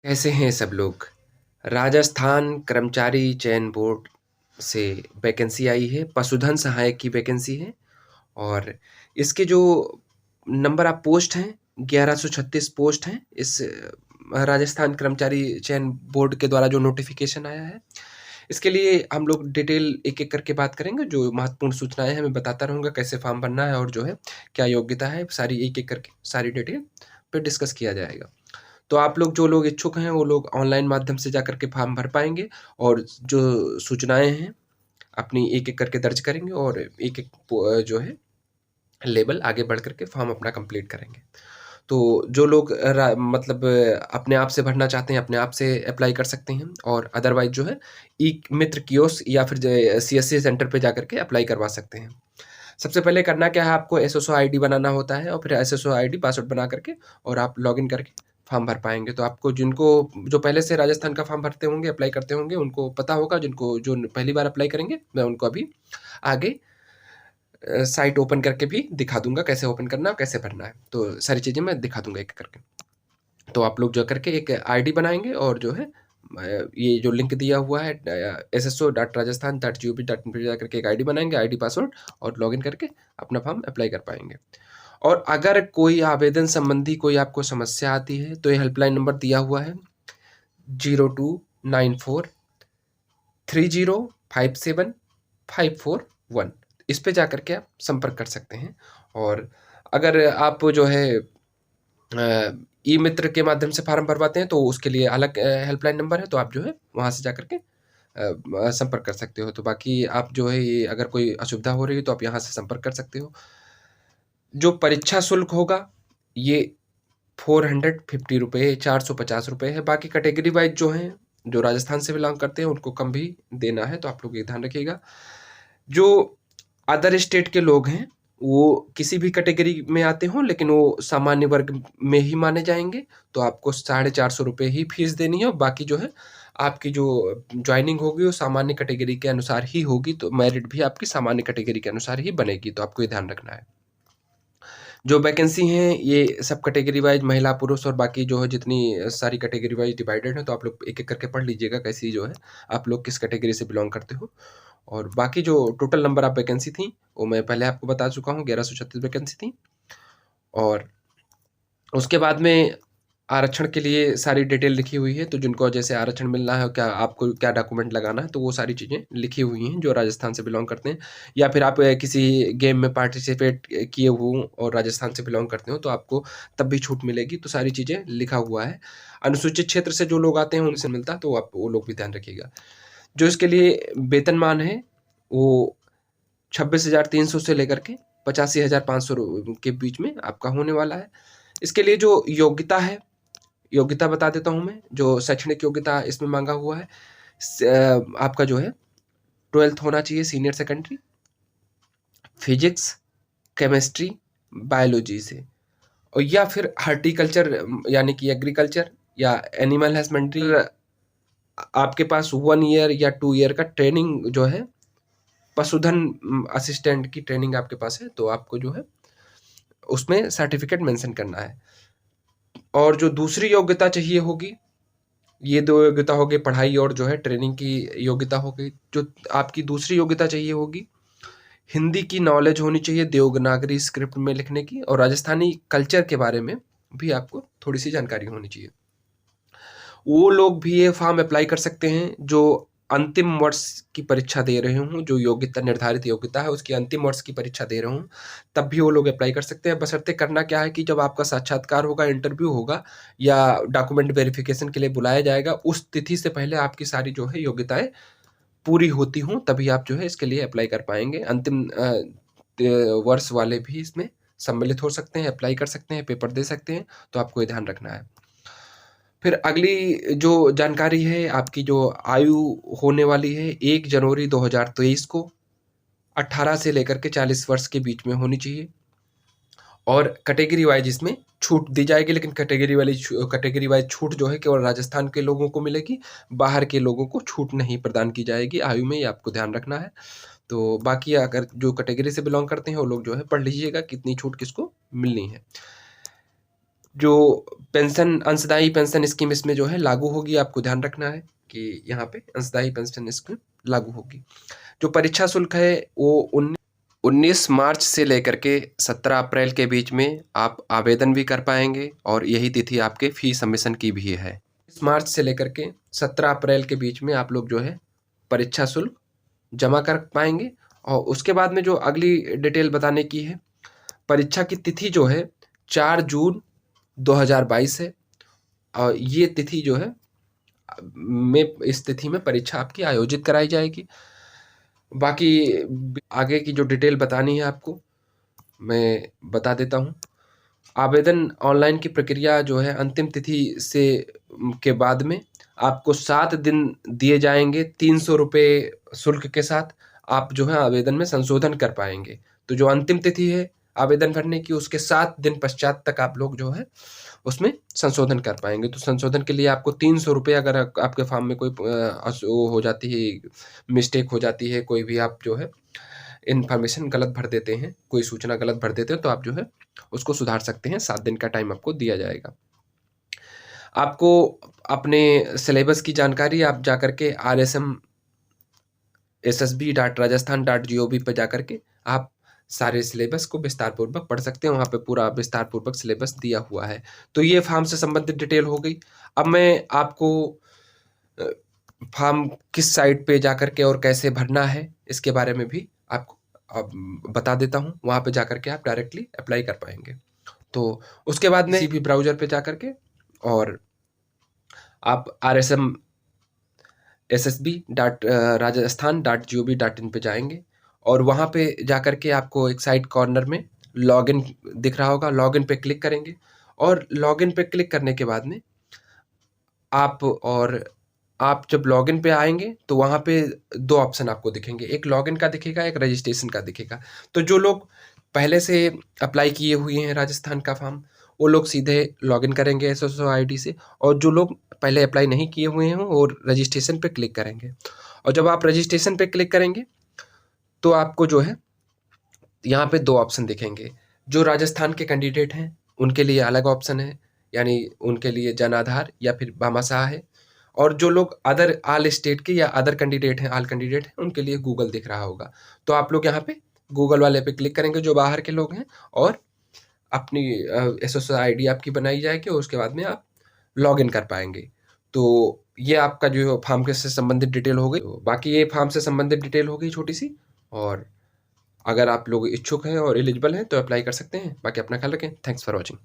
कैसे हैं सब लोग? राजस्थान कर्मचारी चयन बोर्ड से वैकेंसी आई है, पशुधन सहायक की वैकेंसी है और इसके जो नंबर ऑफ पोस्ट हैं, 1136 पोस्ट हैं। इस राजस्थान कर्मचारी चयन बोर्ड के द्वारा जो नोटिफ़िकेशन आया है, इसके लिए हम लोग डिटेल एक-एक करके बात करेंगे। जो महत्वपूर्ण सूचनाएँ हैं, मैं बताता रहूँगा, कैसे फॉर्म भरना है और जो है, क्या योग्यता है, सारी एक-एक करके सारी डिटेल पे डिस्कस किया जाएगा। तो आप लोग जो लोग इच्छुक हैं वो लोग ऑनलाइन माध्यम से जाकर के फॉर्म भर पाएँगे और जो सूचनाएँ हैं अपनी एक-एक करके दर्ज करेंगे और एक-एक जो है लेवल आगे बढ़ कर के फॉर्म अपना कंप्लीट करेंगे। तो जो लोग मतलब अपने आप से भरना चाहते हैं, अपने आप से अप्लाई कर सकते हैं और अदरवाइज़ जो है ई मित्र कियोस्क या फिर सीएससी सेंटर पे जाकर के अप्लाई करवा सकते हैं। सबसे पहले करना क्या है, आपको एसएसओ आईडी बनाना होता है और फिर एसएसओ आईडी पासवर्ड बना करके और आप लॉगिन करके फॉर्म भर पाएँगे। तो आपको जिनको जो पहले से राजस्थान का फॉर्म भरते होंगे, अप्लाई करते होंगे, उनको पता होगा। जिनको जो पहली बार अप्लाई करेंगे, मैं उनको अभी आगे साइट ओपन करके भी दिखा दूँगा, कैसे ओपन करना है और कैसे भरना है। तो सारी चीज़ें मैं दिखा दूँगा एक-एक करके। तो आप लोग जा करके एक आईडी बनाएँगे और जो है ये जो लिंक दिया हुआ है sso.rajasthan.gov.in पे जाकर के एक आईडी बनाएँगे, आईडी पासवर्ड और लॉगिन करके अपना फॉर्म अप्लाई कर पाएँगे। और अगर कोई आवेदन संबंधी कोई आपको समस्या आती है, तो ये हेल्पलाइन नंबर दिया हुआ है 0294 3057 541। इस पे जाकर के आप संपर्क कर सकते हैं। और अगर आप जो है ई मित्र के माध्यम से फार्म भरवाते हैं तो उसके लिए अलग हेल्पलाइन नंबर है, तो आप जो है वहाँ से जाकर के संपर्क कर सकते हो। तो बाकी आप जो है ये अगर कोई असुविधा हो रही है तो आप यहाँ से संपर्क कर सकते हो। जो परीक्षा शुल्क होगा ये 450 रुपये, 450 रुपये है। बाकी कैटेगरी वाइज़ जो हैं, जो राजस्थान से बिलॉन्ग करते हैं उनको कम भी देना है, तो आप लोग ये ध्यान रखिएगा। जो अदर स्टेट के लोग हैं, वो किसी भी कैटेगरी में आते हों लेकिन वो सामान्य वर्ग में ही माने जाएँगे, तो आपको 450 रुपये ही फीस देनी है और बाकी जो है आपकी जो जॉइनिंग होगी वो सामान्य कैटेगरी के अनुसार ही होगी, तो मेरिट भी आपकी सामान्य कैटेगरी के अनुसार ही बनेगी, तो आपको ये ध्यान रखना है। जो वैकेंसी हैं ये सब कैटेगरी वाइज़ महिला, पुरुष और बाकी जो है जितनी सारी कैटेगरी वाइज़ डिवाइडेड है, तो आप लोग एक-एक करके पढ़ लीजिएगा कैसी जो है आप लोग किस कैटेगरी से बिलॉन्ग करते हो। और बाकी जो टोटल नंबर ऑफ वैकेंसी थी, वो मैं पहले आपको बता चुका हूँ, 1136 वैकेंसी थी। और उसके बाद में आरक्षण के लिए सारी डिटेल लिखी हुई है, तो जिनको जैसे आरक्षण मिलना है और क्या आपको क्या डॉक्यूमेंट लगाना है, तो वो सारी चीज़ें लिखी हुई हैं, जो राजस्थान से बिलॉन्ग करते हैं। या फिर आप किसी गेम में पार्टिसिपेट किए हों और राजस्थान से बिलॉन्ग करते हो, तो आपको तब भी छूट मिलेगी, तो सारी चीज़ें लिखा हुआ है। अनुसूचित क्षेत्र से जो लोग आते हैं, उनसे मिलता है, तो आप वो लोग भी ध्यान रखिएगा। जो इसके लिए वेतनमान है, वो 26,300 से लेकर के 85,500 के बीच में आपका होने वाला है। इसके लिए जो योग्यता है, योग्यता बता देता हूँ मैं, जो शैक्षणिक योग्यता इसमें माँगा हुआ है। आपका जो है 12th होना चाहिए senior secondary, physics, chemistry, biology से। और या फिर हॉर्टिकल्चर यानी कि एग्रीकल्चर या एनिमल हस्बेंड्री। आपके पास 1 ईयर या 2 ईयर का ट्रेनिंग जो है पशुधन असिस्टेंट की ट्रेनिंग आपके पास है, तो आपको जो है उसमें सर्टिफ़िकेट मेंशन करना है। और जो दूसरी योग्यता चाहिए होगी, ये 2 योग्यता हो गई, पढ़ाई और जो है ट्रेनिंग की योग्यता हो गई। जो आपकी दूसरी योग्यता चाहिए होगी, हिंदी की नॉलेज होनी चाहिए, देवनागरी स्क्रिप्ट में लिखने की, और राजस्थानी कल्चर के बारे में भी आपको थोड़ी-सी जानकारी होनी चाहिए। वो लोग भी ये फॉर्म अप्लाई कर सकते हैं जो अंतिम वर्ष की परीक्षा दे रहे हों, जो योग्यता निर्धारित योग्यता है उसकी अंतिम वर्ष की परीक्षा दे रहे हों, तब भी वो लोग अप्लाई कर सकते हैं। बशर्ते करना क्या है कि जब आपका साक्षात्कार होगा, इंटरव्यू होगा या डॉक्यूमेंट वेरिफिकेशन के लिए बुलाया जाएगा, उस तिथि से पहले आपकी सारी जो है योग्यताएँ पूरी होती हों, तभी आप जो है इसके लिए अप्लाई कर पाएँगे। अंतिम वर्ष वाले भी इसमें सम्मिलित हो सकते हैं, अप्लाई कर सकते हैं, पेपर दे सकते हैं, तो आपको ये ध्यान रखना है। फिर अगली जो जानकारी है, आपकी जो आयु होने वाली है 1 जनवरी 2023 को 18 से लेकर के 40 वर्ष के बीच में होनी चाहिए। और कैटेगरी वाइज़ इसमें छूट दी जाएगी, लेकिन कैटेगरी वाइज़ छूट जो है केवल राजस्थान के लोगों को मिलेगी, बाहर के लोगों को छूट नहीं प्रदान की जाएगी आयु में, ये आपको ध्यान रखना है। तो बाकी अगर जो कैटेगरी से बिलॉन्ग करते हैं, वो लोग जो है पढ़ लीजिएगा कितनी छूट किसको मिलनी है। जो पेंशन अंशदायी पेंशन स्कीम इसमें जो है लागू होगी, आपको ध्यान रखना है कि यहाँ पे अंशदायी पेंशन स्कीम लागू होगी। जो परीक्षा शुल्क है वो 19 मार्च से लेकर के 17 अप्रैल के बीच में आप आवेदन भी कर पाएंगे और यही तिथि आपके फी सबमिशन की भी है। इस मार्च से लेकर के 17 अप्रैल के बीच में आप लोग जो है परीक्षा शुल्क जमा कर पाएंगे। और उसके बाद में जो अगली डिटेल बताने की है, परीक्षा की तिथि जो है 4 जून 2022 है और ये तिथि जो है इस तिथि में परीक्षा आपकी आयोजित कराई जाएगी। बाकी आगे की जो डिटेल बतानी है आपको मैं बता देता हूँ। आवेदन ऑनलाइन की प्रक्रिया जो है अंतिम तिथि से के बाद में आपको 7 दिन दिए जाएंगे 300 रुपये शुल्क के साथ। आप जो है आवेदन में संशोधन कर पाएंगे। तो जो अंतिम तिथि है आवेदन भरने की उसके 7 दिन पश्चात तक आप लोग जो है उसमें संशोधन कर पाएंगे। तो संशोधन के लिए आपको 300 रुपये, अगर आपके फॉर्म में कोई वो हो जाती है, मिस्टेक हो जाती है, कोई भी आप जो है इन्फॉर्मेशन गलत भर देते हैं, कोई सूचना गलत भर देते हैं, तो आप जो है उसको सुधार सकते हैं। 7 दिन का टाइम आपको दिया जाएगा। आपको अपने सिलेबस की जानकारी आप जा करके rsm.ssb.rajasthan.gov पर जा करके आप सारे सिलेबस को विस्तार पूर्वक पढ़ सकते हैं। वहाँ पे पूरा विस्तार पूर्वक सिलेबस दिया हुआ है। तो ये फॉर्म से संबंधित डिटेल हो गई। अब मैं आपको फॉर्म किस साइट पे जा करके और कैसे भरना है इसके बारे में भी आपको अब बता देता हूँ। वहाँ पे जा करके आप डायरेक्टली अप्लाई कर पाएंगे। तो उसके बाद में किसी भी ब्राउज़र पे जा करके और आप rsm.ssb.rajasthan.gov.in पे जाएंगे और वहाँ पे जा करके आपको एक साइड कॉर्नर में लॉगिन दिख रहा होगा। लॉगिन पे क्लिक करेंगे और लॉगिन पे क्लिक करने के बाद में आप जब लॉगिन पे आएंगे तो वहाँ पे 2 ऑप्शन आपको दिखेंगे, एक लॉगिन का दिखेगा, एक रजिस्ट्रेशन का दिखेगा। तो जो लोग पहले से अप्लाई किए हुए हैं राजस्थान का फॉर्म, वो लोग सीधे लॉगिन करेंगे एसएसओ आईडी से, और जो लोग पहले अप्लाई नहीं किए हुए हैं वो रजिस्ट्रेशन पे क्लिक करेंगे। और जब आप रजिस्ट्रेशन पे क्लिक करेंगे तो आपको जो है यहाँ पे 2 ऑप्शन दिखेंगे। जो राजस्थान के कैंडिडेट हैं उनके लिए अलग ऑप्शन है, यानी उनके लिए जन आधार या फिर भामाशाह है। और जो लोग अदर ऑल स्टेट के या अदर कैंडिडेट हैं, ऑल कैंडिडेट हैं, उनके लिए गूगल दिख रहा होगा। तो आप लोग यहाँ पे गूगल वाले पे क्लिक करेंगे जो बाहर के लोग हैं, और अपनी एसएसओ आईडी आपकी बनाई जाएगी और उसके बाद में आप लॉगिन कर पाएंगे। तो ये आपका जो फॉर्म के से संबंधित डिटेल हो गई। तो बाकी ये फॉर्म से संबंधित डिटेल हो गई छोटी सी। और अगर आप लोग इच्छुक हैं और एलिजिबल हैं तो अप्लाई कर सकते हैं। बाकी अपना ख्याल रखें। Thanks for watching.